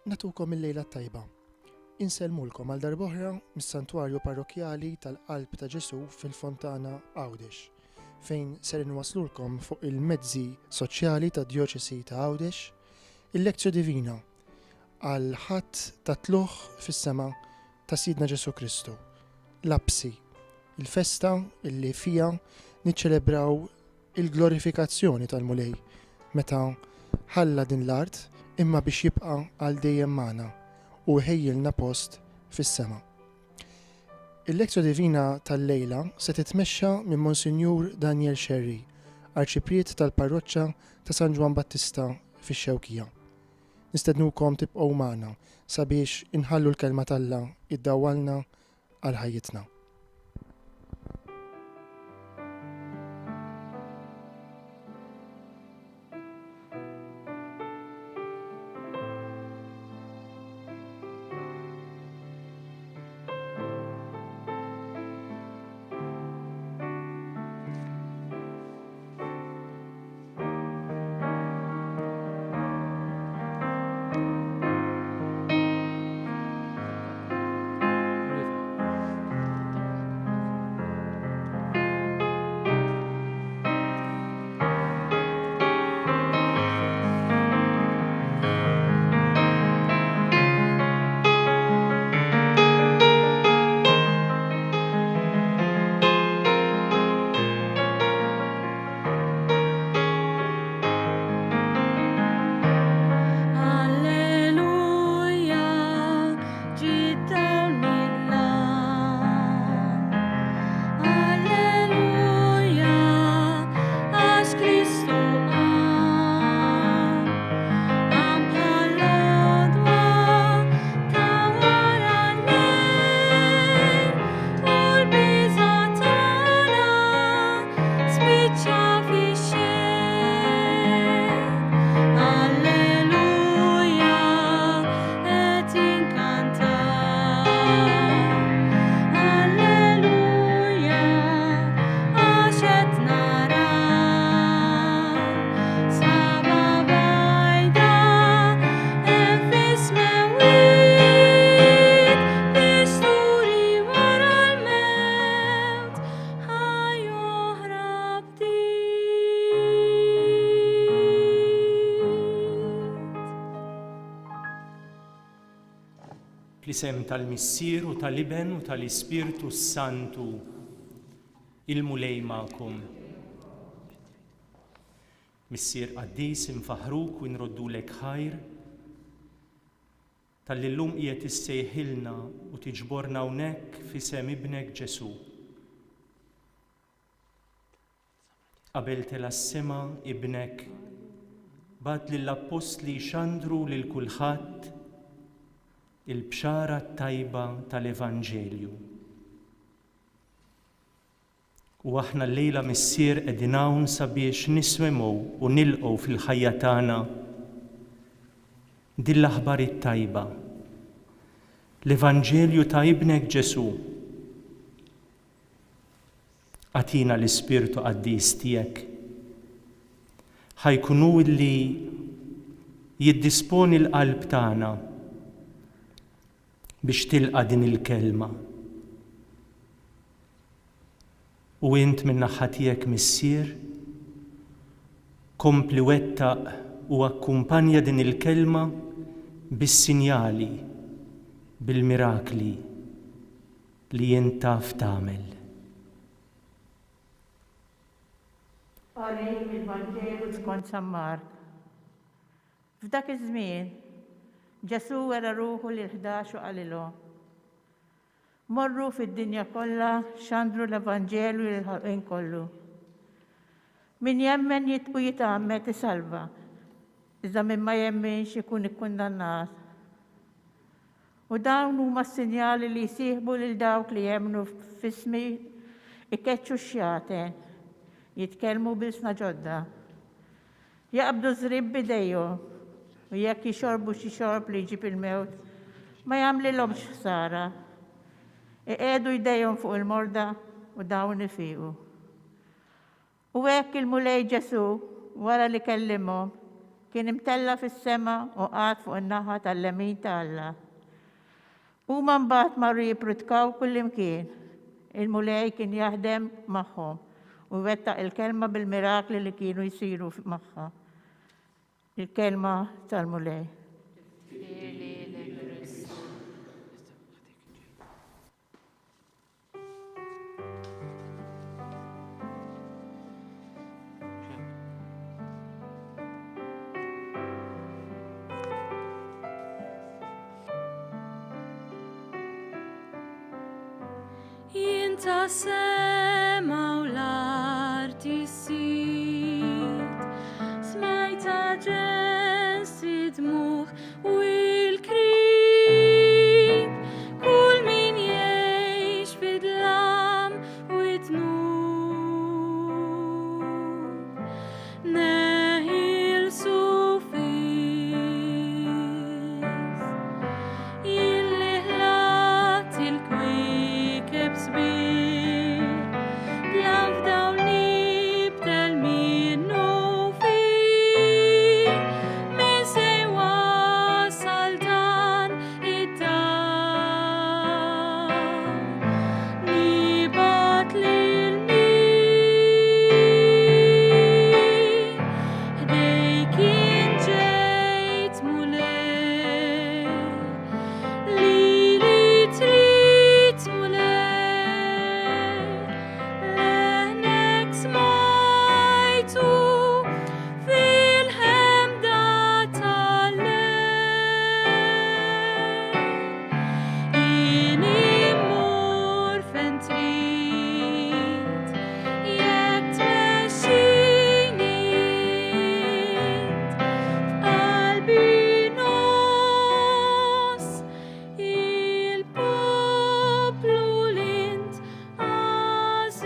Natukom il-lejla tajba. Inselmulkom għal darb'oħra mis-Santwarju Parrokjali tal-Qalb ta' Ġesu fil-Fontana Għawdex, fejn ser inwaslulkom fuq il-mezzi soċjali ta' Djoċesi ta' Għawdex il-Lezzjo Divina għal ħadd ta' tluħ fis-sema ta' Sidna Ġesu Kristu, l-Absi, il-festa illi fija niċċelebraw il-glorifikazzjoni tal-Mulej meta ħalla din l-art imma biex jibqa' għal dejjem magħna u ħejjilna post fis-sema. Il-Lezzjo Divina tal-lejla se titmexxa minn Monsinjur Daniel Xerri, Arċipriet tal-Parroċċa ta' San Ġwan Battista fix-Xewkija. Nistednukom tibqgħu magħna sabiex inħallu l-kelma tal-Alla iddawwalna għal ħajjitna. Fl-isem tal-Missier u tal-Iben u tal-Ispirtu Santu, il-mulej magħkom. Missier Qaddis infaħruk u nroddulek ħajr tal-li llum qiegħed issejħilna u tiġborna hawnhekk f'isem ibnek Ġesu. Qabel tela s-sema ibnek bad lill-Apostli xandru lil kulħadd il-bxara tajba tal-Evanġelju. U aħna l-lejla missier qegħdin hawn sabiex nismemgħu u nilqgħu fil-ħajja tagħna din l-aħbar it-tajba, l-Evanġelju ta' ibnek Ġesu. Għatina l-Ispirtu Qaddis tiegħek ħajkunu li jiddisponi l-qalb tagħna biex tilqa din il-kelma. U int minn naħa tiegħek missier kompli wettaq u akkumpanja din il-kelma bis-sinjali, bil-mirakli li jint taf tagħmel. Għalej mill-Vanġelu skont San Mark. F'dak iż-żmien Ġesu wera ruħu l-11 u qalilhom: morru fid-dinja kollha xandru l-Evanġelju lil-ħolqien kollu. Min jemmen u jitgħammed isalva, iżda min ma jemminx ikun ikkundannat. U dawn huma s-sinjali li jsieħbu lil dawk li jemmnu f'ismi ikeċċu x-xjaten, jitkellmu b'isna ġodda, jaqbdu żrib b'idejhom u jekk jixorbu xi xorb li jġib il-mewt ma jagħmlilhomx ħsara. Iqegħdu jdejhom fuq il-morda u dawn ifiequ. U hekk il-mulej Ġesu wara li kellimhom kien imtella fis-sema u qgħad fuq in-naħa tal-lemin ta' Alla. Huma mbagħad marru jippritkaw kullimkien. Il-mulej kien jaħdem magħhom u wettaq il-kelma bil-mirakli li kienu jsiru magħha. Il-kelma tal-mulej. Jinta sema u l-art jissit, smajta ġensi dmuħ u il-krib, kull min jgħix fid-dlam u id-dnub, neħil sufis, il-liħlat il-kwikeb sbir, b'laf dawn nibtel minnu fih, min se wasal dan id-dar, nibat lil min, ħdejk jien ġejt mulej, li trid mulej, leħnek smajtu fil-ħemda tal-lejl. Jien immur fejn trid, jekk tmexxini int, f'qalbi nos il-poplu l-int għażilt.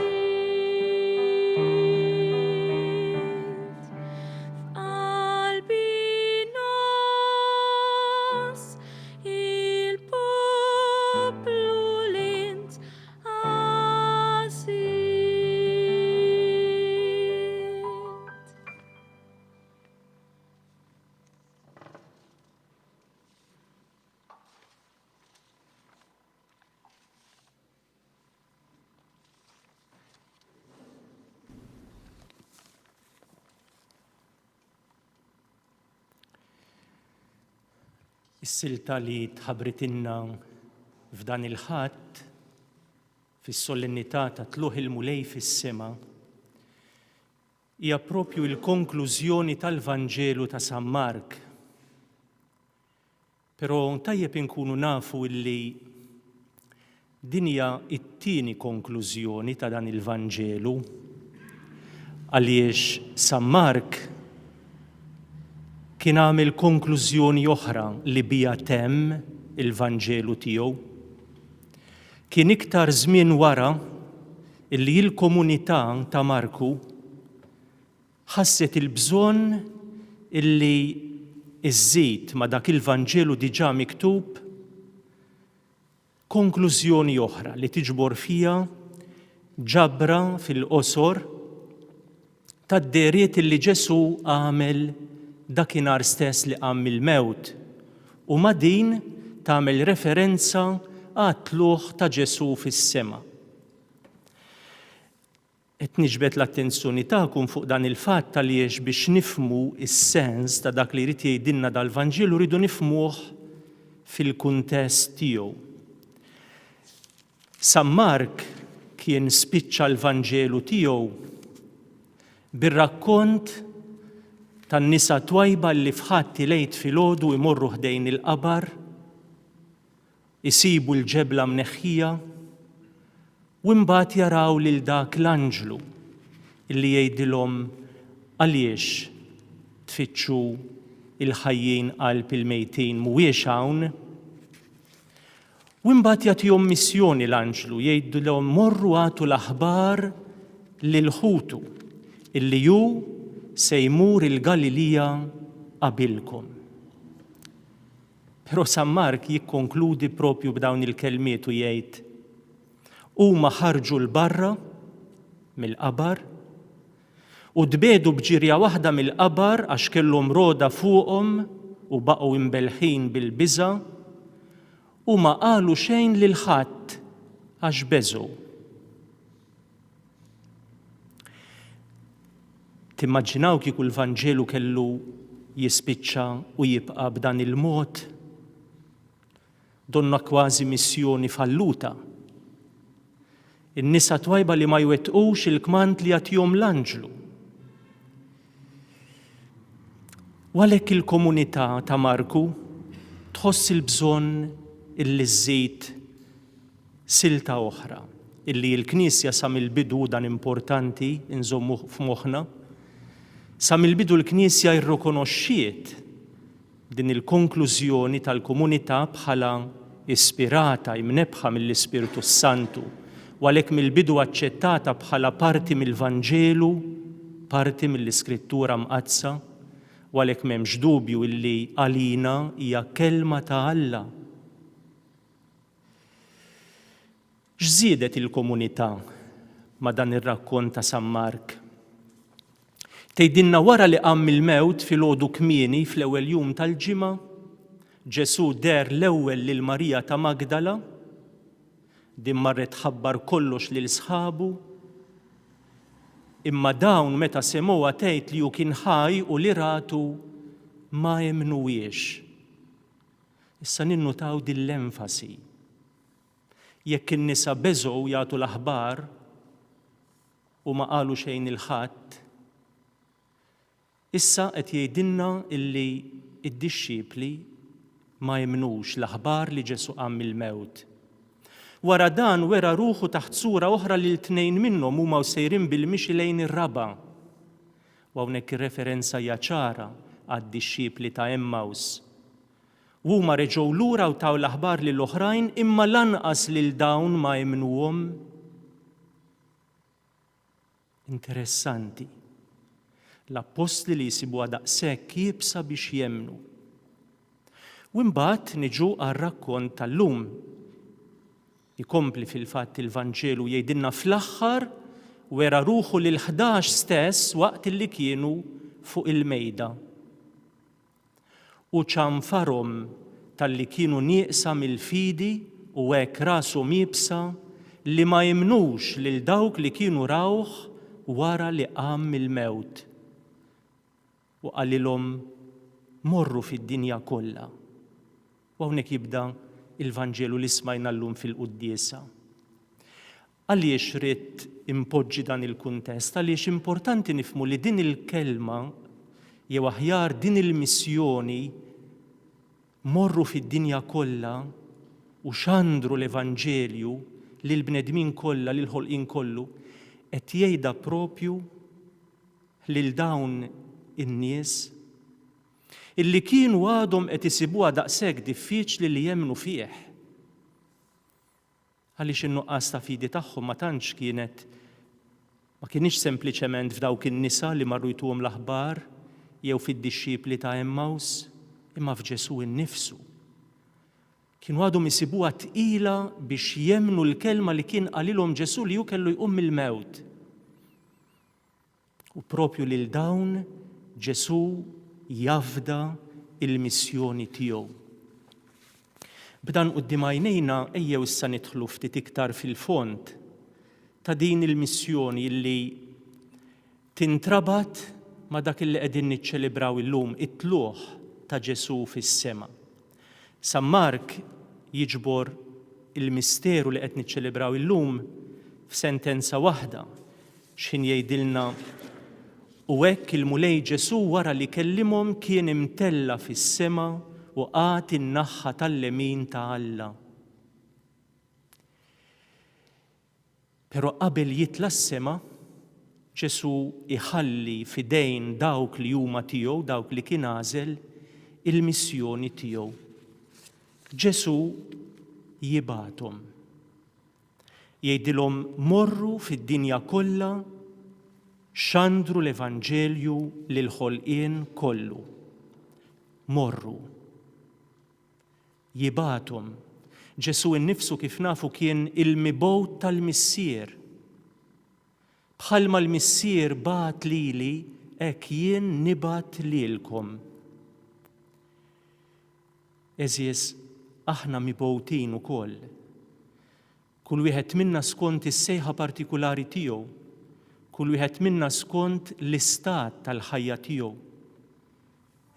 F'qalbi nos il-poplu l-int għażilt. Is-silta li tħabritinna f'dan il-ħadd fis-solennità ta' tluħ il-mulej fis-sema hija proprju l-konklużjoni tal-Vanġelu ta' San Mark. Però tajjeb inkunu nafu illi din hija t-tieni konklużjoni ta' dan il-Vanġelu għaliex San Mark kien għamel konklużjoni oħra li bija temm il-Vanġelu tiegħu. Kien iktar żmien wara illi l-komunità ta' Marku ħasset il-bżonn illi iżżid ma' dak il-Vanġelu diġà miktub konklużjoni oħra li tiġbor fija ġabra fil-qosor tad-deriet illi Ġesu għamel dakinhar stess li qam mill-mewt u ma' din tagħmel referenza għat-tluħ ta' Ġesu fis-sema. Qed niġbed l-attenzjoni tagħkom fuq dan il-fatt għaliex biex nifhmu s-sens ta' dak li jrid jgħidilna dal-Vanġelu rridu nifhmuh fil-kuntest tiegħu. San Mark kien spiċċa l-Vanġelu tiegħu bir-rakkont tan-nisa twajba li fħatti lejt filgħodu jmorru ħdejn il-qabar, isibu l-ġebla mneħħija u mbagħad jaraw lil dak l-anġlu illi jgħidilhom għaliex tfittxu il-ħajjin qalb il-mejtin mhuwiex hawn. U mbagħad jagħtihom missjoni l-anġlu jgħidilhom morru għatu l-aħbar lil ħutu illi hu se jmur il-Galilija qabilkom. Però San Mark jikkonkludi propju b'dawn il-kelmiet u jgħid huma ħarġu l-barra mill-qabar u dbedu bġirja waħda mill-qabar għax kellhom roda fuqhom u baqgħu imbelħin bil-biża' u ma qalu xejn lil ħadd għax beżgħu. Timmaġinaw kieku l-Vanġelu kellu jispiċċa u jibqa' b'dan il-mod? Donna kważi missjoni falluta. In-nisa twajba li ma jwettqux il-kmand li jagħtihom l-Anġlu. U għalhekk il-komunità ta' Marku tħoss il-bżonn illi żżid silta oħra, illi l-Knisja sa mill-bidu dan importanti inżommu f'moħħna, sa mill-bidu l-Knisja rrikonoxxiet din il-konklużjoni tal-komunità bħala ispirata, imnebħa mill-Ispiritu Santu, u għalhekk mill-bidu aċċettata bħala parti mill-Vanġelu, parti mill-Iskrittura mqazza, u għalhekk m'hemmx dubju illi għalina hija kelma ta' Alla. X'żiedet il-komunità ma' dan ir-rakkont ta' San Mark? Tgħidilna wara li qam mill-mewt filgħodu kmieni fl-ewwel jum tal-ġimgħa, Ġesu der l-ewwel lil Marija ta' Magdala, din marret tħabbar kollox lil sħabu, imma dawn meta semgħuha tgħid li hu kien ħaj u li ratu ma jemnuhiex. Issa ninnutaw din l-enfasi. Jekk in-nisa beżgħu jagħtu l-aħbar u ma qalu xejn il-ħadd, issa qed jgħidilna illi d-dixxipli ma jemnux l-aħbar li Ġesu qam mill-mewt. Wara dan wera ruħu taħt sura oħra li l-tnejn minnhom huma sejrin bil-mixi lejn ir-raba'. U hawnhekk ir-referenza hija ċara għad-dixxipli ta' Emmaus. Huma reġgħu lura u taw l-aħbar lill-oħrajn imma lanqas lil dawn ma jemnuhom. Interessanti. L-apostli li jsibuha daqshekk jibsa biex jemnu. U mbagħad niġu għar-rakkont tal-lum. Ikompli fil-fatt il-Vanġelu jgħidilna fl-aħħar wera ruħu lil-11 stess waqt li kienu fuq il-mejda. U ċanfarhom tal-li kienu nieqsa mill-fidi u hekk rashom jibsa li ma jemnux lil dawk li kienu rawh wara li qam mill-mewt. U qalilhom morru fid-dinja kollha. U hawnhekk jibda il-Vanġelu li smajna llum fil-quddiesa. Għaliex rid impoġġi dan il-kuntest, għaliex importanti nifhmu li din il-kelma jew aħjar din il-missjoni morru fid-dinja kollha u xandru l-Evanġelju lil bnedmin kollha, lil ħolqien kollu, qed jgħidha propju lil dawn in-nies illi kienu għadhom qed isibuha daqshekk diffiċli li jemmnu fih. Għaliex in-nuqqas ta' fidi tagħhom ma tantx ma kienx sempliċement f'dawk in-nisa li marru jtuhom l-aħbar jew fid-dixxipli ta' Emmaus, imma f'Ġesu innifsu. Kienu għadhom isibuha tqila biex jemmnu l-kelma li kien qalilhom Ġesu li hu kellu jqum mill-mewt. U propju lil dawn Ġesu jafda il-missjoni tiegħu. B'dan quddiem għajnejna ejjew issa nidħlu ftit iktar fil-fond ta' din il-missjoni li tintrabat ma' dak li qegħdin niċċelebraw illum, it-tluħ ta' Ġesu fis-sema. San Mark jiġbor il-misteru li qed niċċelebraw illum f'sentenza waħda x'in jgħidilna u hekk il-mulej Ġesu wara li kellimhom kien imtella fis-sema u qagħad in-naħħa tal-lemin ta' Alla. Però qabel jitla s-sema, Ġesu iħalli fidejn dawk li huma tiegħu, dawk li kien għażel, il-missjoni tiegħu. Ġesu jibgħathom. Jgħidilhom morru fid-dinja kollha xandru l-Evanġelju lil ħolqien kollu. Morru. Jibgħathom. Ġesu innifsu kif nafu kien il-mibgħut tal-missier. Bħalma l-missier bat lili, hekk jien nibat lilkom. Eżies, aħna mibgħutin ukoll. Kull wieħed minna skont is-sejħa partikulari tiegħu, kull wieħed minna skont l-istat tal-ħajja tiegħu.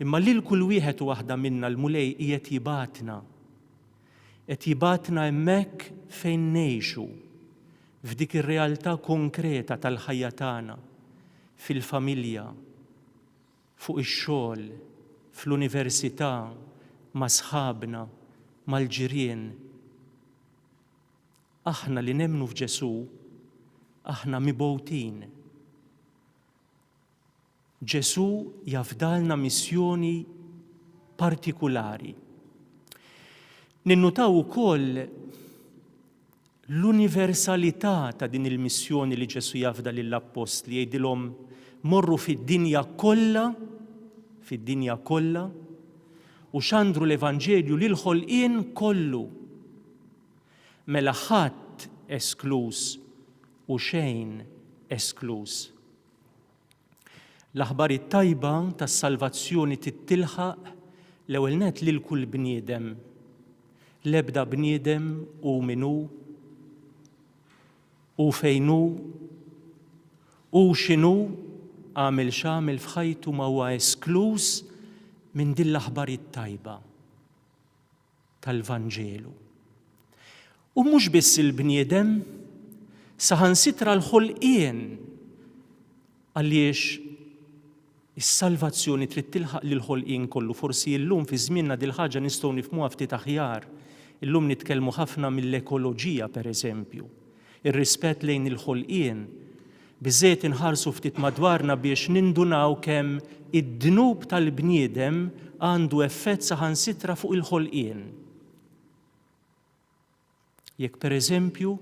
Imma lil kull wieħed u waħda minna l-mulej qiegħed jibatna. Qed jibatna hemmhekk fejn ngħixu, f'dik ir-realtà konkreta tal-ħajja tagħna, fil-familja, fuq ix-xogħol, fl-università, ma' sħabna, mal-ġirien. Aħna li nemmnu f'Ġesu, aħna mibgħutin. Ġesu jafdalna missjoni partikulari. Ninnutaw ukoll l-universalità ta' din il-missjoni li Ġesu jafda lill-apostli, jgħidilhom morru fid-dinja kollha, u xandru l-Evanġelju lil ħolqien kollu. Mela ħadd esklus u xejn esklus. L-aħbar it-tajba tas-salvazzjoni tittilħaq l-ewwel nett lil kull bniedem. L-ebda bniedem u minnu, u fejnu, u x'inhu għamel x'għamel f'ħajtu ma huwa esklus minn din l-aħbar it-tajba tal-Vanġelu. U mhux biss il-bniedem, saħansitra l-ħolqien għaliex is-salvazzjoni trid tilħaq lil ħolqien kollu. Forsi llum fi żmienna dil ħaġa nistgħu nifhmuha ftit aħjar. Illum nitkellmu ħafna mill-ekoloġija pereżempju. Ir-rispett lejn il-ħolqien. Biżżejjed inħarsu ftit madwarna biex nindunaw kemm id-dnub tal-bniedem għandu effett saħansitra fuq il-ħolqien. Jekk pereżempju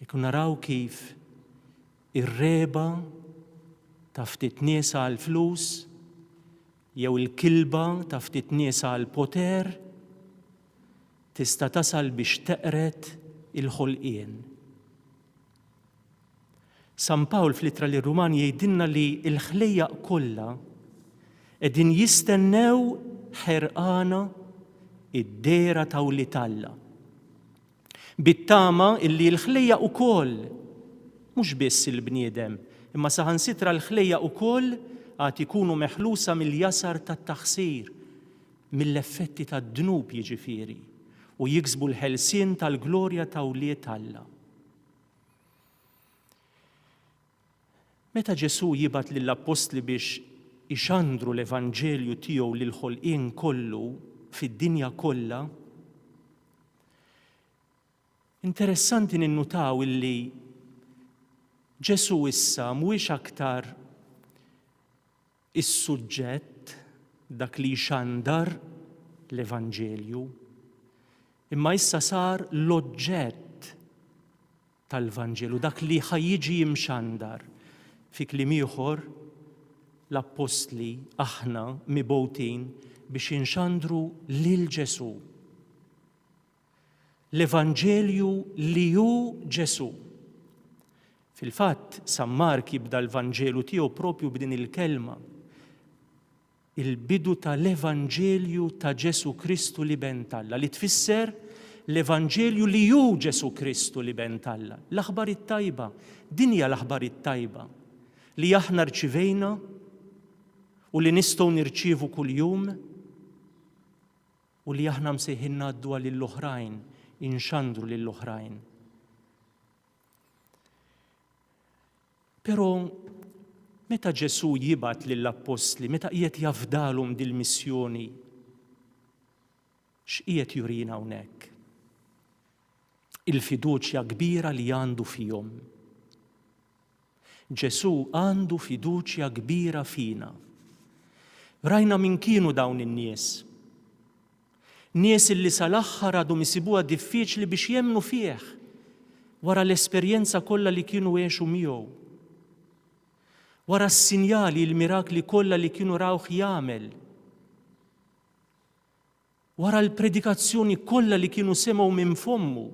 jekk naraw kif ir-reba ta' ftit nies għal flus jew il-kilba ta' ftit nies għal poter tista' tasal biex teqret il-ħolqien. San Pawl fl-ittra lir-Rumani jgħidilna li l-ħlejjaq kollha qegħdin jistennew ħerqana id-dera ta' Ulitalla. Bit-tama illi l-ħlejjaq ukoll mhux biss il-bniedem, imma saħansitra l-ħlejjaq ukoll għad ikunu meħlusa mill-jasar tat-taħsir, mill-effetti tad-dnub jiġifieri, u jiksbu l-ħelsien tal-glorja ta' Wliet Alla. Meta Ġesu jibgħat lill-Apostli biex ixandru l-Evanġelju tiegħu lil ħolqien kollu fid-dinja kollha, interessanti ninnutaw illi Ġesu issa mhuwiex aktar is-suġġett dak li jxandar l-Evanġelju, imma issa sar l-oġġett tal-Vanġelu, dak li ħajjiġi jimxandar. Fi kliem ieħor l-Apostli aħna mibgħutin biex inxandru lil Ġesu. L-Evanġelju li hu Ġesu. Fil-fatt, San Mark jibda l-Vanġelu tiegħu propju b'din il-kelma. Il-bidu tal-Evanġelju ta' Ġesu Kristu li ben Alla, li tfisser l-Evanġelju li hu Ġesu Kristu li ben Alla. L-aħbar it-tajba, din hija l-aħbar it-tajba li aħna rċivejna u li nistgħu nirċievu kuljum u li aħna msejħin ngħaddu lill-oħrajn, inxandru lill-oħrajn. Però meta Ġesu jibgħat lill-Apostli, meta qiegħed jafdalhom dil-missjoni, x'qiegħed jurina hawnhekk? Il-fiduċja kbira li għandu fihom. Ġesu għandu fiduċja kbira fina. Rajna min kienu dawn in-nies. Nies illi sal-aħħar għadhom isibuha diffiċli biex jemmnu fih wara l-esperjenza kollha li kienu għexu miegħu. Wara s-sinjali, l-mirakli kollha li kienu rawh jagħmel. Wara l-predikazzjoni kollha li kienu semgħu minn fommu.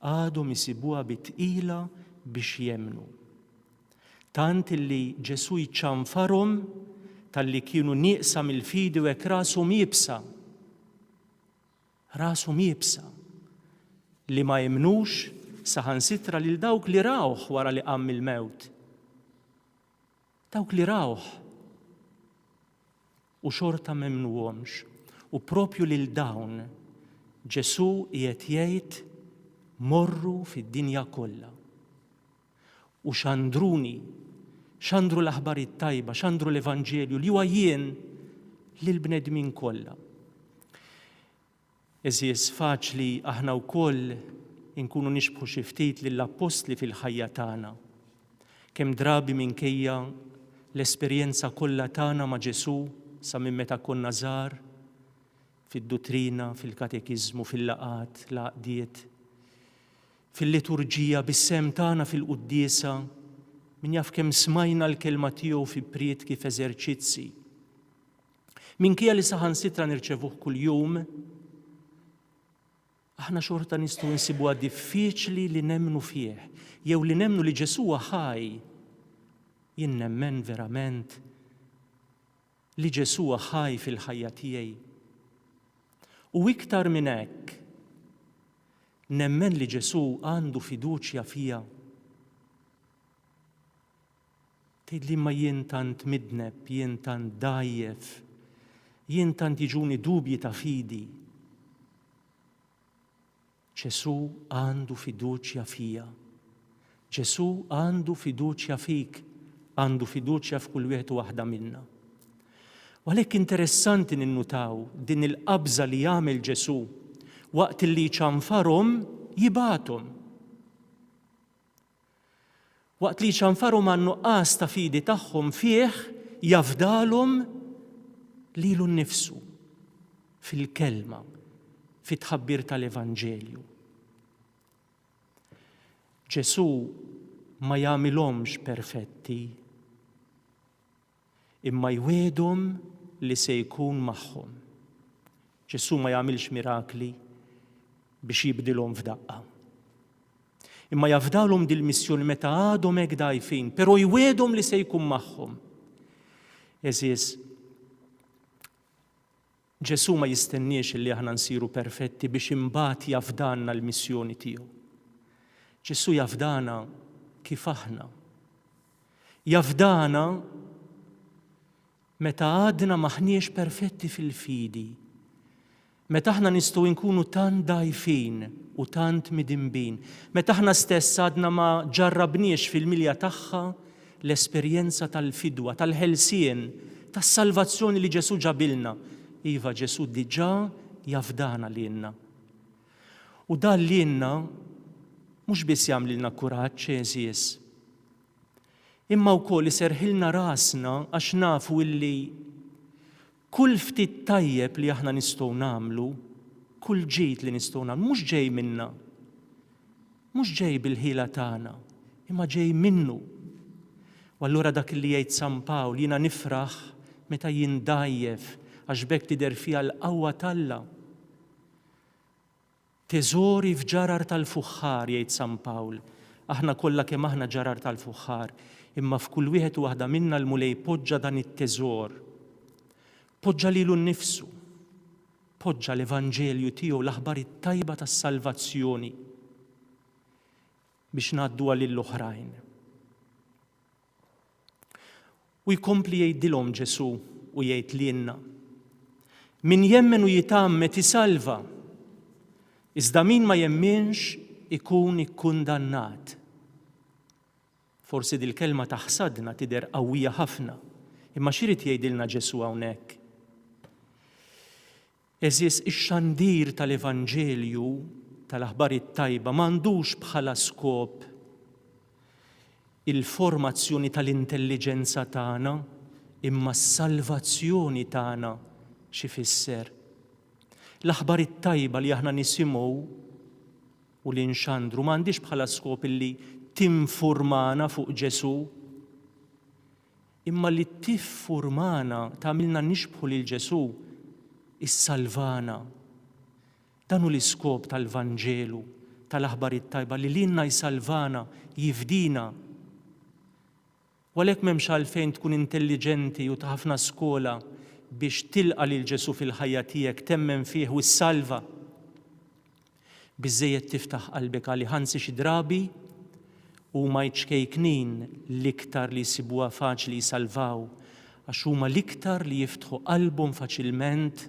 Għadhom isibuha bitqila biex jemnu. Tant illi Ġesu jċanfarhom tal-li kienu nieqsa mill-fidi u hekk rashom jibsa. Rashom jibsa li ma jemnux saħansitra lil dawk li rawh wara li qam mill-mewt. Dawk li rawh u xorta m'emnuhomx. U propju lil dawn Ġesu qiegħed jgħid morru fid-dinja kollha. U xandru l-aħbar it-tajba, xandru l-Evanġelju li huwa jien lill-bnedmin kollha. Eżies faċli aħna wkoll inkunu nixbħu xi ftit lill-apostli fil-ħajja tagħna. Kemm drabi minkejja l-esperjenza kollha tagħna ma' Ġesu sa minn meta konna żgħar, fid-dottrina, fil-katekiżmu, fil-laqat, l-għaqdiet, fil-liturġija, bis-sem tagħna fil-quddiesa, min jaf kemm smajna l-kelma tiegħu fi pried kif eżerċizzi. Minkejja li saħansitra nirċevuh kuljum, aħna xorta nistgħu nsibuha diffiċli li nemmnu fih, jew li nemmnu li Ġesu huwa ħaj. Jien nemmen verament li Ġesu huwa ħaj fil-ħajja tiegħi. U iktar minn hekk, nemmen li Ġesu għandu fiduċja fija. Tgħidli ma jien tant midneb, jien tant dajjef, jien tant jiġuni dubji ta' fidi. Ġesu għandu fiduċja fija. Ġesu għandu fiduċja fik, għandu fiduċja f'kull wieħed u waħda minna. Għalhekk interessanti ninnutaw din il-qabża li jagħmel Ġesu waqt li ċanfarhom jibathom. Waqt li ċanfarhom għan-nuqqas ta' fidi tagħhom fih jafdalhom lilu nnifsu fil-kelma, fit-tħabbir tal-Evanġelju. Ġesu ma jagħmilhomx perfetti, imma jwiedhom li se jkun magħhom. Ġesu ma jagħmilx mirakli biex jibdilhom f'daqqa. Imma jafdalhom dil-missjoni meta għadhom hekk dgħajfin, però jwiedhom li se jkun magħhom. Eżies, Ġesu ma jistenniex li aħna nsiru perfetti biex imbagħad jafdanna l-missjoni tiegħu. Ġesu jafdana kif aħna. Jafdana meta għadna maħniex perfetti fil-fidi, meta aħna nistgħu nkunu tant dgħajfin u tant midinbin, meta aħna stess għadna ma ġarrabniex fil-milja tagħha l-esperjenza tal-fidwa, tal-ħelsien, tas-salvazzjoni li Ġesu ġabilna. Iva Ġesu diġà jafdana lilna. U dan lilna mhux biss jagħmlilna kuraġġ eżies, imma wkoll iserħilna rasna għax nafu illi kull ftit tajjeb li aħna nistgħu nagħmlu, kull ġid li nistgħu nagħmlu, mhux ġej minna, mhux ġej bil-ħila tagħna, imma ġej minnu. U allura dak li jgħid San Pawl, jiena nifraħ meta jien dajjef għax bekk tidher fiha l-qawwa talla. Teżori f'ġarar tal-fuħħar, jgħid San Pawl. Aħna kollha kemm aħna ġarar tal-fuħħar, imma f'kull wieħed u waħda minna l-mulej poġġa dan it-teżor. Poġġa lilu nnifsu. Poġġa l-Evanġelju tiegħu, l-aħbar it-tajba tas-salvazzjoni biex ngħadduha lill-oħrajn. U jkompli jgħidilhom Ġesu u jgħid lilna: min jemmen u jitammet isalva, iżda min ma jemminx ikun ikkundannat. Forsi dil-kelma taħsadna tidher qawwija ħafna, imma x'irid jgħidilna Ġesu hawnhekk? Eżies ix-xandir tal-Evanġelju tal-aħbar it-tajba m'għandux bħala skop il-formazzjoni tal-intelligenza tagħna, imma s-salvazzjoni tagħna xi fisser. L-aħbar it-tajba li aħna nisimgħu u li nxandru m'għandix bħala skop illi tinfurmana fuq Ġesu, imma li tiffurmana tagħmilna nixbħu lil Ġesu, issalvana. Dan hu l-iskop tal-Vanġelu, tal-aħbar it-tajba li lilna jsalvana, jifdina. Għalhekk m'hemmx għalfejn tkun intelligenti u ta' ħafna skola biex tilqa' lil Ġesu fil-ħajja tiegħek, temmen fih u ssalva. Biżżejjed tiftaħ qalbek għali ħansi xi drabi huma jċkejknin l-iktar li jsibuha faċli jsalvaw, għax huma l-iktar li jiftħu qalbhom faċilment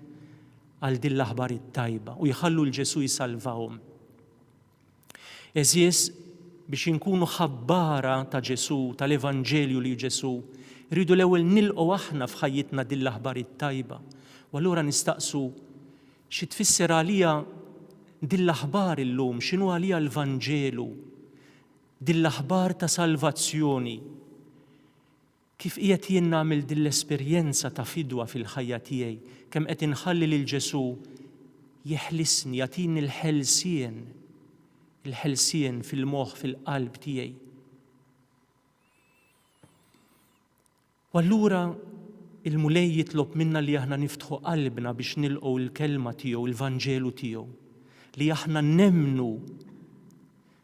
għal din l-aħbar it-tajba u jħallu l-Ġesu jsalvawhom. Eżies, biex inkunu ħabbara ta' Ġesu, tal-Evanġelju li Ġesu, rridu l-ewwel nilqgħu aħna f'ħajjitna din l-aħbar it-tajba. U allura nistaqsu xi tfisser għalija din l-aħbar illum, x'inhu għalija l-Vanġelu, din l-aħbar ta' salvazzjoni. Kif qiegħed jien nagħmel din l-esperjenza ta' fidwa fil-ħajja tiegħi, kemm qed inħalli lil Ġesu jeħlisni, jagħtini l-ħelsien fil-moħħ, fil-qalb tiegħi. U allura il-mulej jitlob minna li aħna niftħu qalbna biex nilqgħu l-kelma tiegħu, il-Vanġelu tiegħu, li aħna nemmnu.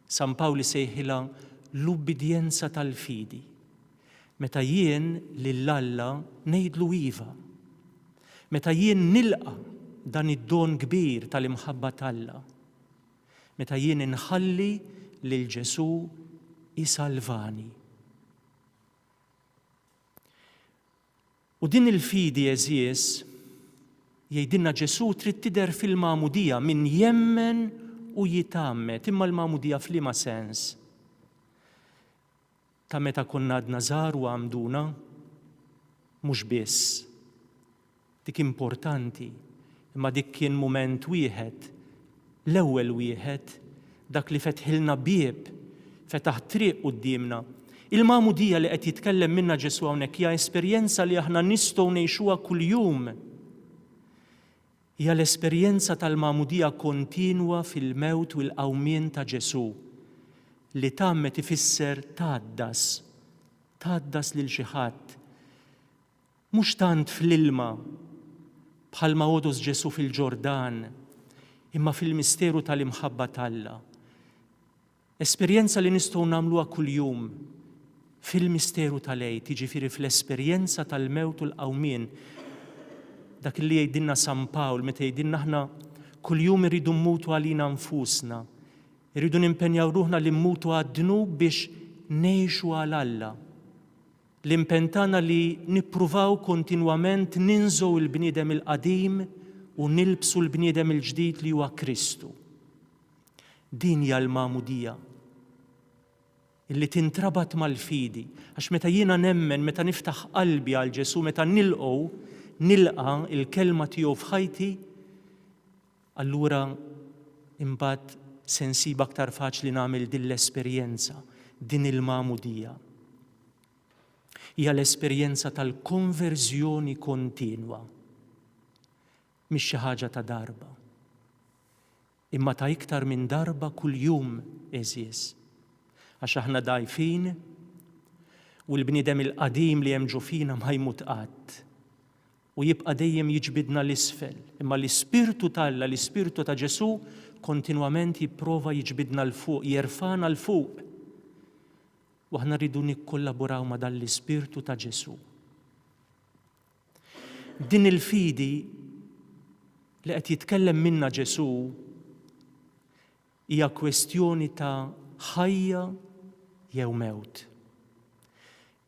San Pawli sejħilha l-ubbidjenza tal-fidi. Meta jien lill-Alla ngħidlu iva. Meta jien nilqa' dan id-don kbir tal-imħabba tal-Alla. Meta jien inħalli lil Ġesu isalvani. U din il-fidi eżies jgħidilna Ġesu trid tidher fil-magħmudija min jemmen u jitammet, imma l-magħmudija f'liema sens. Ta' meta konna għadna żgħar u għamduna, mhux biss. Dik importanti, imma dik kien mument wieħed, l-ewwel wieħed, dak li fetħilna bieb, fetaħ triq qudiemna. Il-magħmudija li qed jitkellem minnha Ġesu hawnhekk hija esperjenza li aħna nistgħu ngħixuha kuljum. Hija l-esperjenza tal-magħmudija kontinwa fil-mewt u l-qawmien ta' Ġesu li tammet ifisser tgħaddas lil xi ħadd. Mhux tant fl-ilma bħalma għodos Ġesu fil-Ġordan, imma fil-misteru tal-imħabba tal-Alla. Esperjenza li nistgħu nagħmluha kuljum fil-misteru tal-Għid, jiġifieri fl-esperjenza tal-mewt u l-qawmien. Dak li jgħidilna San Pawl meta jgħidilna aħna kuljum irridu mmutu għalina nfusna, irridu nimpenjaw ruħna li mmutu għad-dnub biex ngħixu għal Alla. L-impenn tagħna li nippruvaw kontinwament ninżgħu l-bniedem il-qadim u nilbsu l-bniedem il-ġdid li huwa Kristu. Din hija l-magħmudija illi tintrabat mal-fidi, għax meta jiena nemmen, meta niftaħ qalbi għal Ġesu, meta nilqa il-kelma tiegħu f'ħajti, allura imbagħad se nsib aktar faċli nagħmel din l-esperjenza, din il-magħmudija. Hija l-esperjenza tal-konverżjoni kontinwa. Mhix xi ħaġa ta' darba, imma ta' iktar minn darba kuljum eżies. Għax aħna dgħajfin u l-bniedem il-qadim li hemm ġo fina ma jmut qatt u jibqa' dejjem jiġbidna l-isfel, imma l-Ispirtu tal-Alla, l-Ispirtu ta' Ġesu kontinwament jipprova jiġbidna l-fuq, jerfana l-fuq. U aħna rridu nikkollaboraw ma' dan l-Ispirtu ta' Ġesu. Din il-fidi li qed jitkellem minnha Ġesu hija kwestjoni ta' ħajja jew mewt.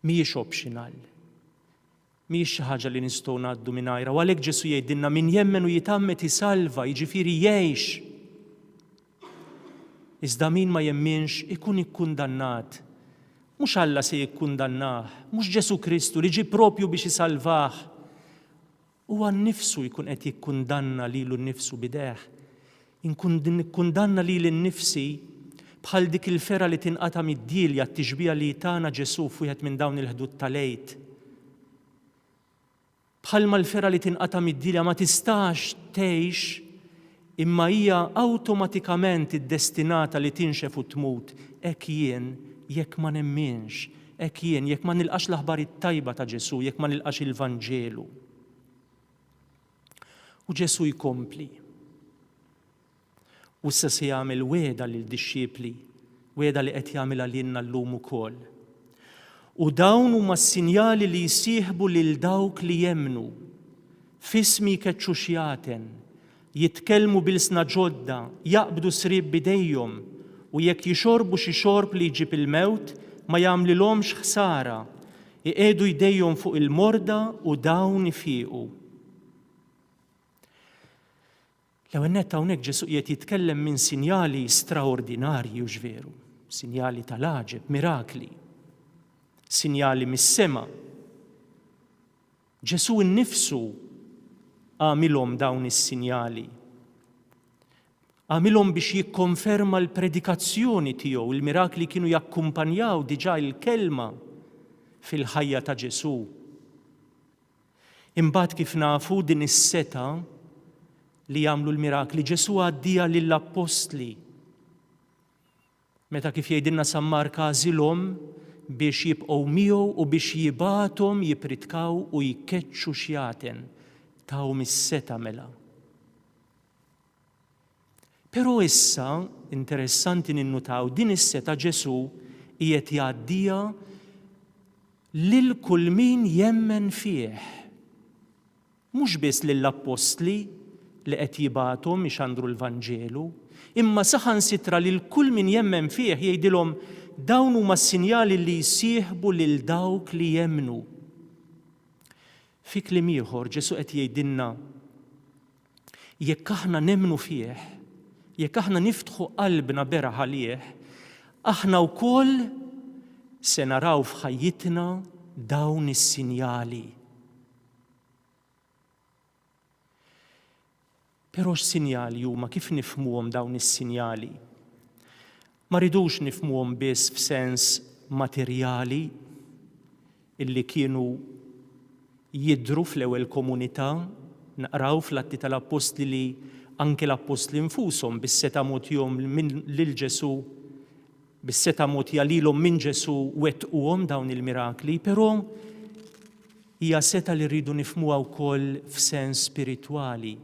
Mhijiex optional. Mhijiex xi ħaġa li nistgħu ngħaddu mingħajrha, u għalhekk Ġesu jgħidilna min jemmen u jitammet isalva, jiġifieri jgħix. Iżda min ma jemminx ikun ikkundannat. Mhux Alla se jikkundannah, mhux Ġesu Kristu li ġie proprju biex isalvah. Huwa nnifsu jkun qed jikkundanna lilu nnifsu bideh. Nikkundanna lili nnifsi bħal dik il-fera li tinqata' mid-dilja t-tixbija li tagħna Ġesu f'wieħed minn dawn il-ħdud tal-Għid. Bħalma l-fera li tinqata' mid-dilja ma tistax tgħix imma hija awtomatikament iddestinata li tinxef u tmut. Hekk jien jekk ma nemminx, hekk jien jekk ma nilqax l-aħbar it-tajba ta' Ġesu, jekk ma nilqax il-Vanġelu. U Ġesu jkompli. U issa se jagħmel weda lid-dixxiepli, weda li qed jagħmilha lilna llum ukoll. U dawn huma s-sinjali li jsieħbu lil dawk li jemmnu. Fismi jkeċċu xjaten, jitkellmu bilsna ġodda, jaqbdu srieb bidejhom u jekk jixorbu xi xorb li jġib il-mewt ma jagħmlilhomx ħsara, iqegħdu jdejhom fuq il-morda u dawn ifiequ. L-ewwel nett hawnhekk Ġesu qiegħed jitkellem minn sinjali straordinarji u veru, sinjali tal-għaġeb, mirakli, sinjali mis-sema. Ġesu innifsu għamilhom dawn is-sinjali. Għamilhom biex jikkonferma l-predikazzjoni tiegħu, il-mirakli kienu jakkumpanjaw diġà il-kelma fil-ħajja ta' Ġesu. Imbagħad kif nafu din is-seta li jagħmlu l-mirakli, Ġesu għaddija lill-Apostli. Meta kif jgħidilna San Marka għażilhom biex jibqgħu miegħu u biex jibgħathom jipritkaw u jkeċċu xjaten tawhom is-seta mela. Però issa, interessanti ninnutaw, din is-seta Ġesu qiegħed jgħaddija lil kull min jemmen fih. Mhux biss lill-Apostli li qed jibgħathom ixandru l-Vanġelu, imma saħansitra lil kull min jemmen fih jgħidilhom dawn huma s-sinjali li jsieħbu lil dawk li jemmnu. Fi kliem ieħor Ġesu qed jgħidilna jekk aħna nemmnu fih, jekk aħna niftħu qalbna beraħ għalih, aħna wkoll se naraw f'ħajjitna dawn is-sinjali. Però x'sinjali huma, kif nifhmuhom dawn is-sinjali? Ma rridux nifhmuhom biss f'sens materjali illi kienu jidhru fl-ewwel komunità, naqraw fl-Atti tal-Apostli li anke l-Apostli nfushom bis-seta mogħtihom lil Ġesu, bis-seta mogħtija lilhom minn Ġesu wettquhom dawn il-mirakli, però hija seta li rridu nifhmuha wkoll f'sens spiritwali.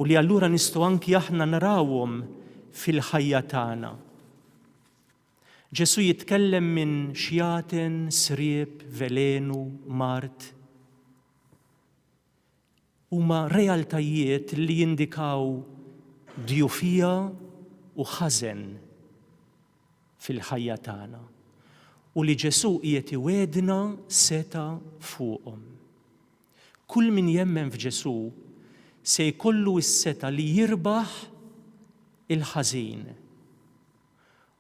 U li allura nistgħu anki aħna narawhom fil-ħajja tagħna. Ġesu jitkellem minn xjaten, srieb, velenu, mart. Huma realtajiet li jindikaw djufija u ħażen fil-ħajja tagħna. U li Ġesu qiegħed iwedna seta fuqhom. Kull min jemmen f'Ġesu se jkollu s-seta li jirbaħ il-ħażin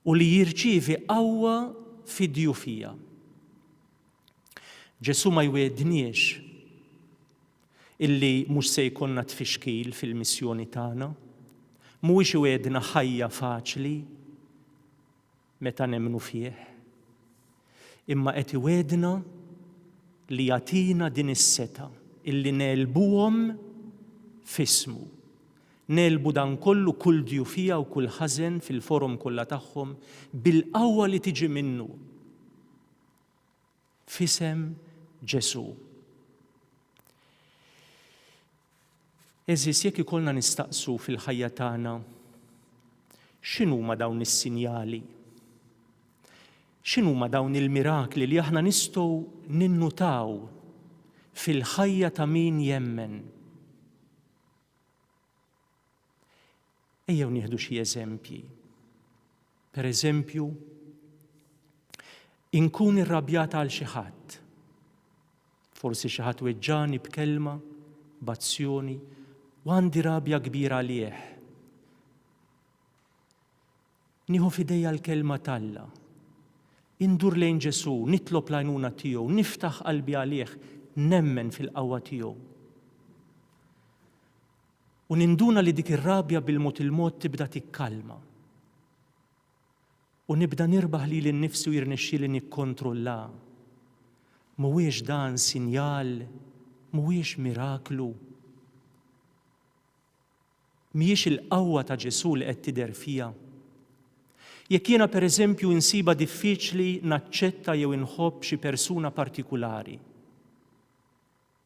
u li jirċievi qawwa fid-djufija. Ġesu ma jwedniex illi mhux se jkollna tfixkil fil-missjoni tagħna, mhuwiex iwedna ħajja faċli meta nemmnu fih. Imma qed iwedna li jagħtina din is-seta illi nelbuhom f'ismu. Nelbu dan kollu kull djufija u kull ħażen fil-forum kollha tagħhom bil-qawwa li tiġi minnu. F'isem Ġesu. Eżis jekk ikollna nistaqsu fil-ħajja tagħna x'inhuma dawn is-sinjali? X'inhuma dawn il-mirakli li aħna nistgħu ninnutaw fil-ħajja ta' min jemmen? Ejjew nieħdu xi eżempji. Pereżempju, inkun irrabjata għal xi ħadd. Forsi xi ħadd weġġani b'kelma, b'azzjoni, u għandi rabja kbira għalih. Nieħu f'idejja l-kelma talla. Indur lejn Ġesu, nitlob l-għajnuna tiegħu, niftaħ qalbi għalih, nemmen fil-qawwa tiegħu. U ninduna li dik ir-rabja bil-mod il-mod tibda tikkalma. U nibda nirbaħ li l-nifsi u jirnexxieli nikkontrolla. Mhuwiex dan sinjal, mhuwiex miraklu. Mhijiex il-qawwa ta' Ġesu li qed tidher fiha. Jekk jiena pereżempju insiba diffiċli naċċetta jew inħobb xi persuna partikulari.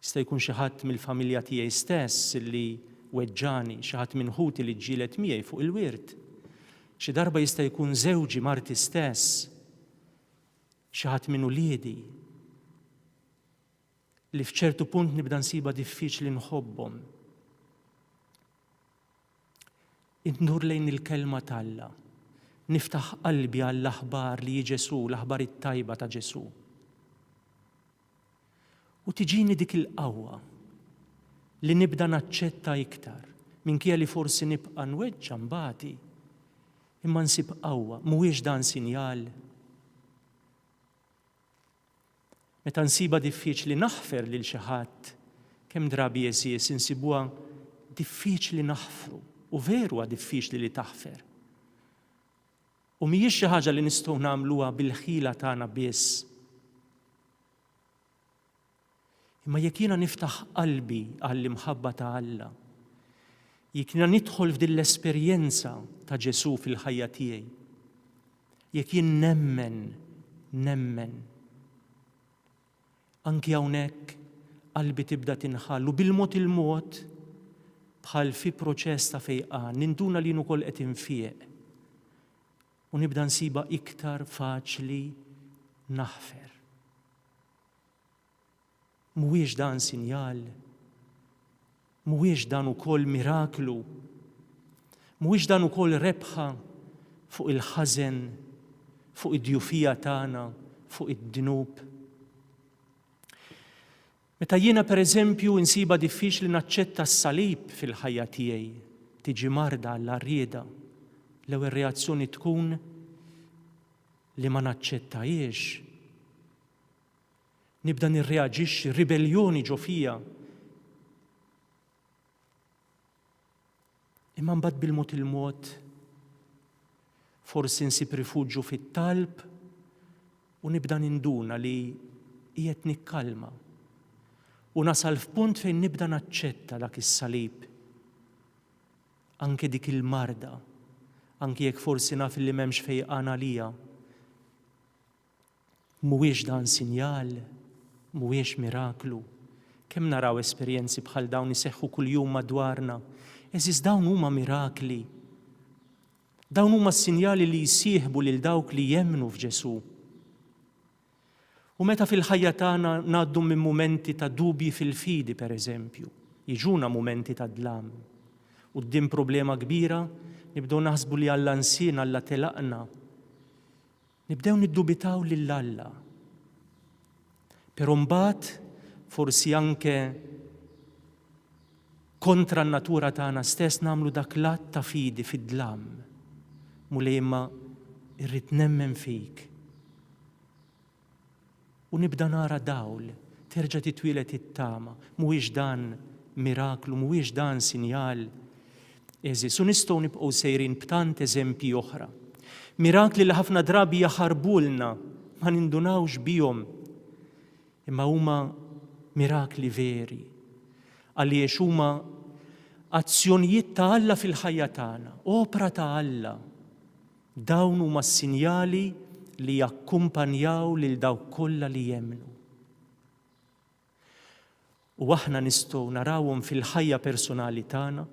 Jista' jkun xi ħadd mill-familja tiegħi stess li weġġani, xi ħadd minn ħuti li ġġielet miegħi fuq il-wirt. Xi darba jista' jkun żewġi marti stess, xi ħadd minn uliedi li f'ċertu punt nibda nsiba diffiċli nħobbhom. Indur lejn il-kelma t'Alla, niftaħ qalbi għall-aħbar li Ġesu, l-aħbar it-tajba ta' Ġesu. U tiġini dik il-qawwa li nibda naċċetta iktar minkejja li forsi nibqa' nweġġa' mbagħad, imma nsib qawwa, mhuwiex dan sinjal. Meta nsiba diffiċli naħfer lil xi ħadd, kemm drabi jeżies insibuha diffiċli naħfru, u veru huwa diffiċli li taħfer. U mhijiex xi ħaġa li nistgħu nagħmluha bil-ħila tagħna biss. Imma jekk jiena niftaħ qalbi għall-imħabba ta' Alla, jekk jiena nidħol f'din l-esperjenza ta' Ġesu fil-ħajja tiegħi, jekk jien nemmen, anki hawnhekk qalbi tibda tinħall u bil-mod il-mod bħal fi proċess ta' fejqan, ninduna li ukoll qed infieq u nibda nsiba iktar faċli naħfer. Mhuwiex dan sinjal, mhuwiex dan ukoll miraklu, mhuwiex dan ukoll rebħa fuq il-ħażen, fuq id-djufija tagħna, fuq id-dnub. Meta jiena pereżempju insiba diffiċli naċċetta s-salib fil-ħajja tiegħi, tiġi marda għall-arrieda, l-ewwel reazzjoni tkun li ma naċċettajiex. Nibda nirreaġixxi, ribeljoni ġo fija. Imma mbagħad bil-mod il-mod forsi nsib rifuġġju fit-talb u nibda ninduna li qiegħed nikkalma. U nasal f'punt fejn nibda naċċetta dak is-salib. Anke dik il-marda, anke jekk forsi naf li m'hemmx fejqan għalija. Mhuwiex dan sinjal, mhuwiex miraklu. Kemm naraw esperjenzi bħal dawn iseħħu kuljum madwarna. Eżis dawn huma mirakli. Dawn huma s-sinjali li jsieħbu lil dawk li jemmnu f'Ġesu. U meta fil-ħajja tagħna ngħaddu minn mumenti ta' dubji fil-fidi pereżempju, jiġuna mumenti ta' dlam. Quddiem problema kbira, nibdew naħsbu li Alla nsina, Alla telaqna. Nibdew niddubitaw lil Alla. Però mbagħad forsi anke kontra n-natura tagħna stess nagħmlu dak l-att ta' fidi fid-dlam. Mulej imma irrid nemmen fik. U nibda nara dawl, terġa' titwielet it-tama, mhuwiex dan miraklu, mhuwiex dan sinjal. Eżis, u nistgħu nibqgħu sejrin b'tant eżempji oħra. Mirakli li ħafna drabi jaħarbulna, ma nindunawx bihom, imma huma mirakli veri, għaliex huma azzjonijiet ta' Alla fil-ħajja tagħna, opra ta' Alla. Dawn huma s-sinjali li jakkumpanjaw lil dawk kollha li jemmnu. U aħna nistgħu narawhom fil-ħajja personali tagħna,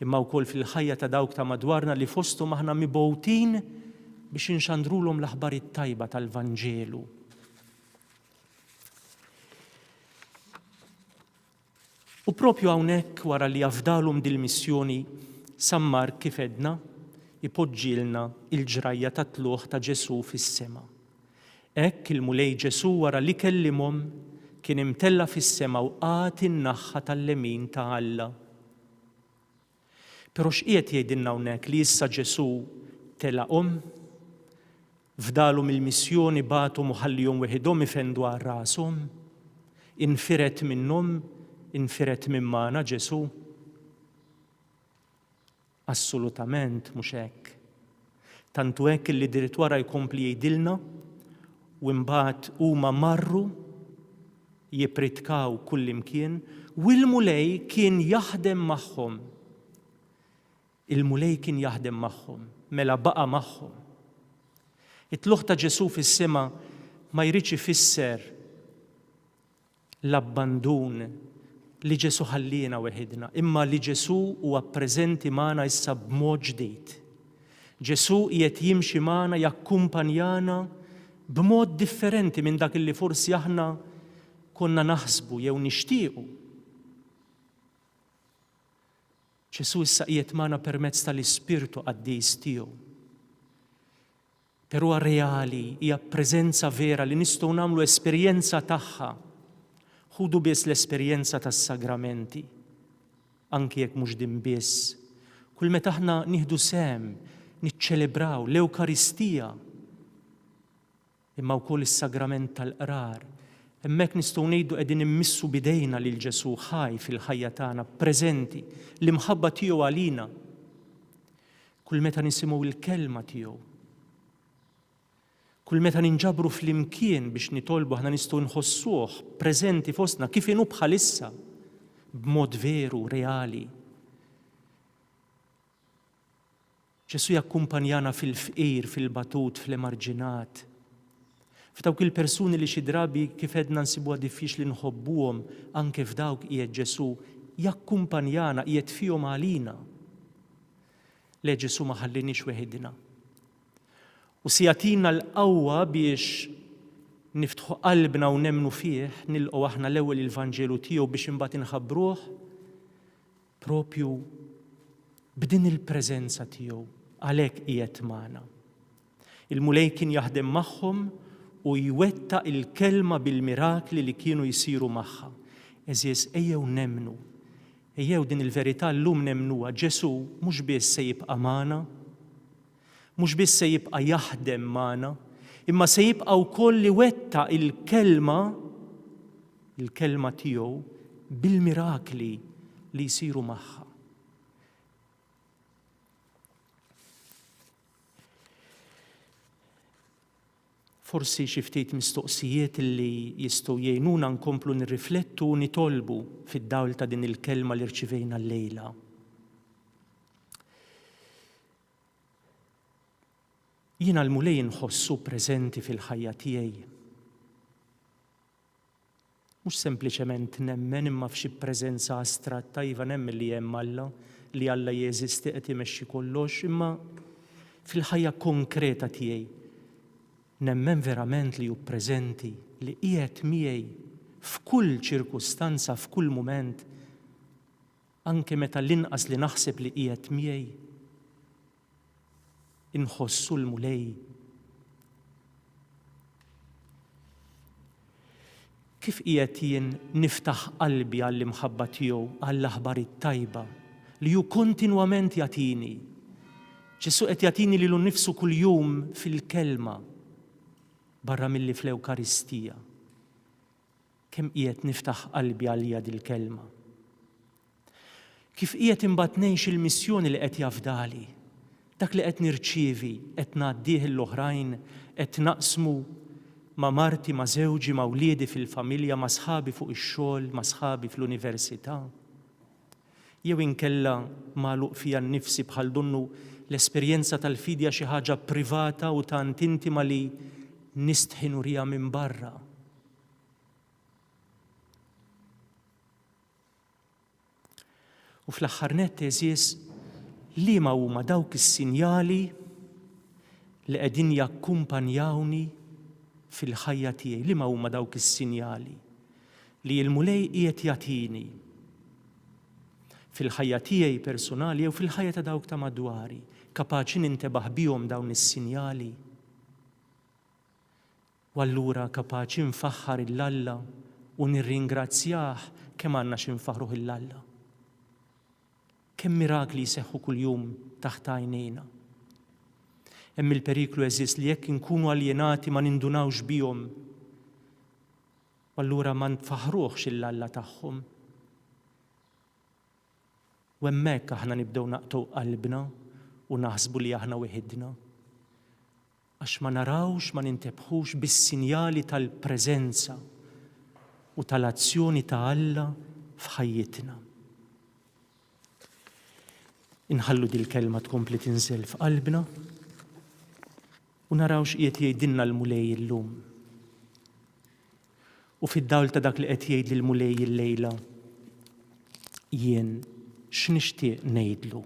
imma wkoll fil-ħajja ta' dawk ta' madwarna li fosthom aħna mibgħutin biex inxandrulhom l-aħbar it-tajba tal-Vanġelu. U propju hawnhekk wara li jafdalhom dil-missjoni Sammar kif edna ipoġġilna il-ġrajja ta' tluħ ta' Ġesu fis-sema. Hekk il-mulej Ġesu wara li kellimhom kien imtella fis-sema u qagħad in-naħħa tal-lemin ta' Alla. Però x'qiegħed jgħidilna hawnhekk li issa Ġesu telaqhom, fdalhom il-missjoni bagħthom u ħallihom weħidhom ifendu għal rashom, infiret minnhom, infiret minn magħna Ġesu. Assolutament mhux hekk. Tantu hekk li dritt wara jkompli jgħidilna u mbagħad huma marru jipritkaw kullimkien u l-mulej kien jaħdem magħhom. Il-mulej kien jaħdem magħhom, mela baqa' magħhom. It-tluħ ta' Ġesu fis-sema ma jridx ifisser l-abbandun li Ġesu ħallina weħidna, imma li Ġesu huwa preżenti magħna issa b'mod ġdid. Ġesu qiegħed jimxi magħna jakkumpanjana b'mod differenti minn dak li forsi aħna konna naħsbu jew nixtiequ. Ġesu issa qiegħed magħna permezz tal-Ispirtu Qaddiż tiegħu. Però reali, hija preżenza vera li nistgħu nagħmlu esperjenza tagħha. Ħudu biss l-esperjenza tas-sagramenti, anki jekk mhux din biss. Kull meta aħna nieħdu sehem, niċċelebraw l-Ewkaristija, imma wkoll is-sagrament tal-qrar. Hemmhekk nistgħu ngħidu qegħdin immissu bidejna lil Ġesu ħaj fil-ħajja tagħna, preżenti, l-imħabba tiegħu għalina. Kull meta nisimgħu l-kelma tiegħu. Kull meta ninġabru fl-imkien biex nitolbu aħna nistgħu nħossuh preżenti fostna kif inhu bħalissa, b'mod veru, reali. Ġesu jakkumpanjana fil-fqir, fil-batut, fl-emarġinat. F'dawk il-persuni li xi drabi kif għedna nsibuha diffiċli nħobbuhom, anke f'dawk qiegħed Ġesu jakkumpanjana, qiegħed fihom għalina. Le Ġesu ma ħallinix weħidna. U si jagħtina l-qawwa biex niftħu qalbna u nemmnu fih, nilqgħu aħna l-ewwel il-Vanġelu tiegħu biex imbagħad inħabbruh propju b'din il-preżenza tiegħu, għalhekk qiegħed magħna. Il-mulej kien jaħdem magħhom u jwettaq il-kelma bil-mirakli li kienu jsiru magħha. Eżies ejjew nemmnu, ejjew din il-verità llum nemmnuha, Ġesu mhux biss se jibqa' magħna, mhux biss se jibqa' jaħdem magħna, imma se jibqa' wkoll li wettaq il-kelma tiegħu bil-mirakli li jsiru magħha. Forsi xi ftit mistoqsijiet li jistgħu jgħinuna nkomplu nirriflettu u nitolbu fid-dawl ta' din il-kelma li rċivejna llejla. Jiena l-mulej nħossu preżenti fil-ħajja tiegħi. Mhux sempliċement nemmen imma f'xi preżenza astratta iva nemmen li hemm Alla, li Alla jeżisti qed imexxi kollox, imma fil-ħajja konkreta tiegħi. Nemmen verament li hu preżenti, li qiegħed miegħi f'kull ċirkustanza, f'kull mument, anke meta l-inqas li naħseb li qiegħed miegħi. Inħossu l-mulej. Kif qiegħed jien niftaħ qalbi għall-imħabba tiegħu, għall-aħbar it-tajba li hu kontinwament jagħtini. Ġesu qed jagħtini lilu nnifsu kuljum fil-kelma barra milli fl-Ewkaristija. Kemm qiegħed niftaħ qalbi għalija dil-kelma. Kif qiegħed imbagħad ngħix il-missjoni li qed jafdali. Dak li qed nirċievi, qed ngħaddih l-oħrajn, qed naqsmu ma' marti, ma' żewġi, ma' wliedi fil-familja, ma' sħabi fuq ix-xogħol, ma' sħabi fl-università. Jew inkella magħluq fija nnifsi bħal dunnu l-esperjenza tal-fidja xi ħaġa privata u tant intima li nistħi nurija minn barra. U fl-aħħar nett eżies liema huma dawk is-sinjali li qegħdin jakkumpanjawni fil-ħajja tiegħi, liema huma dawk is-sinjali li l-mulej qiegħed jagħtini fil-ħajja tiegħi personali jew fil-ħajja ta' dawk ta' madwari, kapaċi nintebaħ bihom dawn is-sinjali. U allura kapaċi nfaħħar il-Alla u nirringrazzjah kemm għandna xi nfaħruh il-Alla. Kemm mirakli jseħħu kuljum taħt għajnejna. Hemm il-periklu eżis li jekk inkunu aljenati ma nindunawx bihom, u allura ma nfaħruhx il-Alla tagħhom. U hemmhekk aħna nibdew naqtgħu qalbna u naħsbu li aħna weħidna. Għax ma narawx, ma nintebħux bis-sinjali tal-preżenza u tal-azzjoni ta' Alla f'ħajjitna. Inħallu dil-kelma tkompli tinżel f'qalbna u narawx qiegħed jgħidilna l-mulej illum. U fid-dawl ta' dak li qed jgħid lill-mulej illejla, jien x'nixtieq ngħidlu.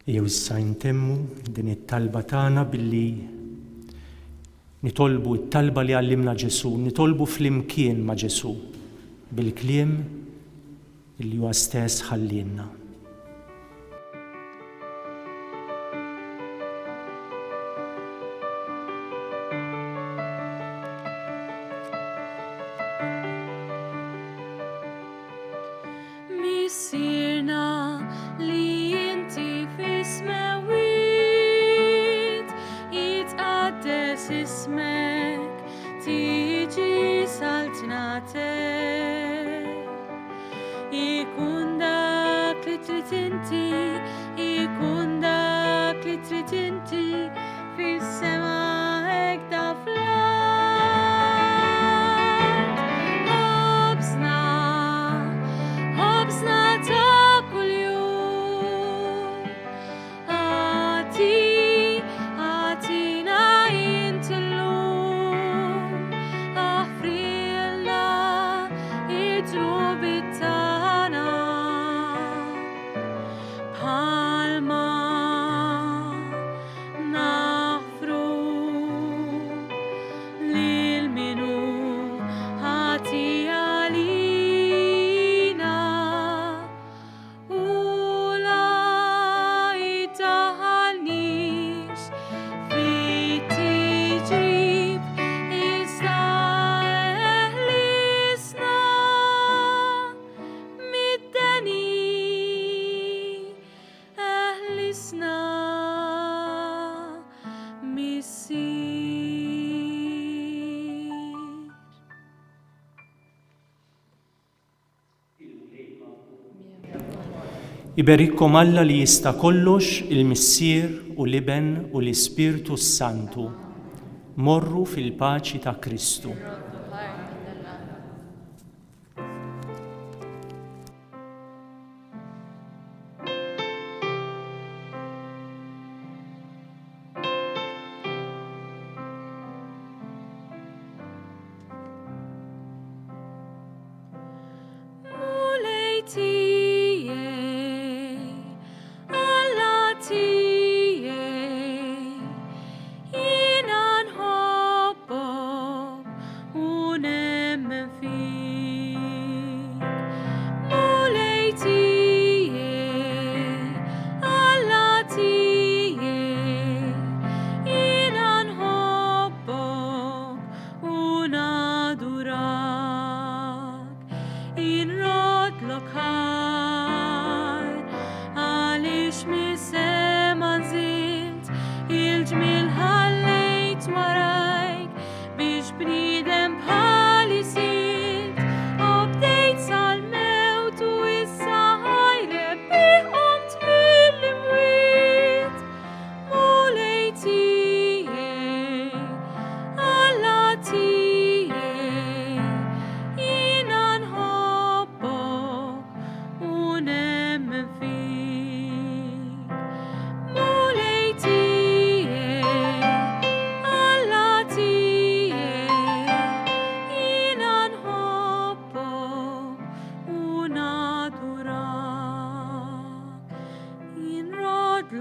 Jew issa ntemmu din it-talba tagħna billi nitolbu t-talba li għallimna Ġesu, nitolbu flimkien ma' Ġesu bil-kliem li huwa stess ħallilna. Missirna li inti fismewit, jitqaddes ismek, tiġi saltnatek. Ikun dak li trid inti, ikun dak li trid inti, fis-sema hekk ta' fl-ard. Ħobżna ta' kuljum, għatina inti llum, aħfrilna it-trubit tagħna bħalma naħfru lil minu ħati għalina u la jiddaħħalniex fit-tiġrib iżda eħlisna mid-deni, eħlisna mis-sir. Iberikkom Alla li jista' kollox, il-Missier u l-Iben u l-Ispirtu Santu. Morru fil-paċi ta' Kristu.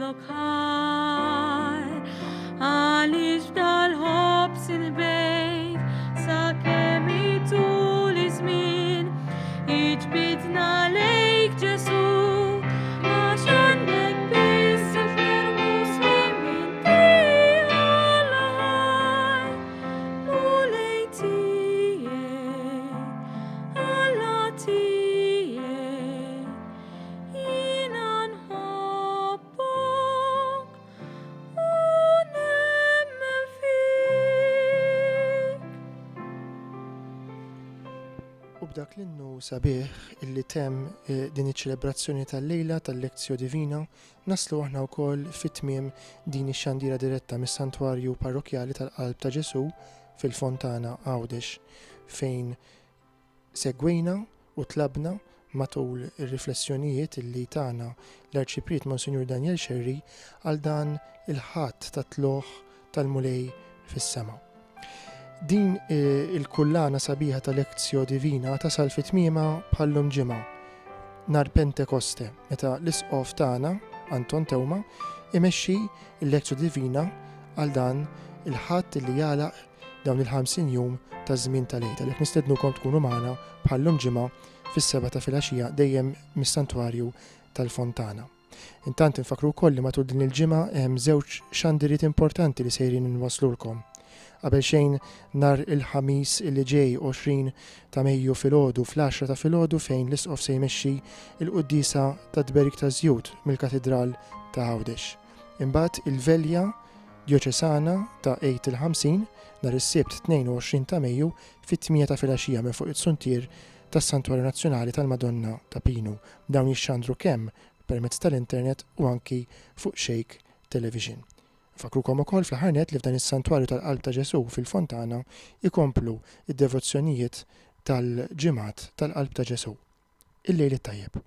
Elokai, għaliex dal-ħobs il-bejt sakemm itul iż-żmien iġbidna lejk Ġesu għax għandek biss il-permess li minn tiegħek għall-ħaj mulej tiegħek Alla tiegħek jiena nħobbok u nemmen fik. U b'dak l-innu sabiħ illi tem din iċ-ċelebrazzjoni tal-lejla tal-Lezzjo Divina naslu aħna wkoll fit-tmiem din ix-xandira diretta mis-Santwarju Parrokjali tal-Qalb ta' Ġesu fil-Fontana Għawdex fejn segwejna u tlabna matul ir-riflessjonijiet illi tagħna l-Arċipriet Monsinjur Daniel Xerri għal dan il-ħadd ta' tloħ tal-mulej fis-sema. Din il-kullana sabiħa ta' Lezzjo Divina tasal fit-tmiema bħallum ġimgħa nhar Pentekoste meta l-isqof tagħna Anton Tewma imexxi l-Lezzjo Divina għal dan il-ħadd li jagħlaq dawn il-50 jum ta' żmien tal-Għid. Għalhekk nistednukom tkunu magħna bħallum ġimgħa fis-7 ta' filgħaxija dejjem mis-Santwarju tal-Fontana. Intant infakru wkoll li matul din il-ġimgħa hemm żewġ xandiriet importanti li sejrin inwasslulkom. Qabel xejn nhar il-ħamis li ġej 20 ta' Mejju filgħodu fl-10 ta' filgħodu fejn l-isqof se jmexxi il-Qudiesa ta' Tberik ta' Żjud mill-Katedral ta' Għawdex. Imbagħad il-velja djoċesana ta' 8 il-50 nhar is-Sibt 22 ta' Mejju fit-8 ta' filgħaxija minn fuq it-Suntier tas-Santwarju Nazzjonali tal-Madonna ta' Pinu. Dawn jixxandru kemm permezz tal-internet u anki fuq Shake Television. Fakrukom ukoll fl-ħarnet li f'dan is-Santwarju tal-Qalb ta' Ġesu fil-Fontana ikomplu id-devozzjonijiet tal-ġimgħat tal-Qalb ta' Ġesu. Il-lejl it-tajjeb.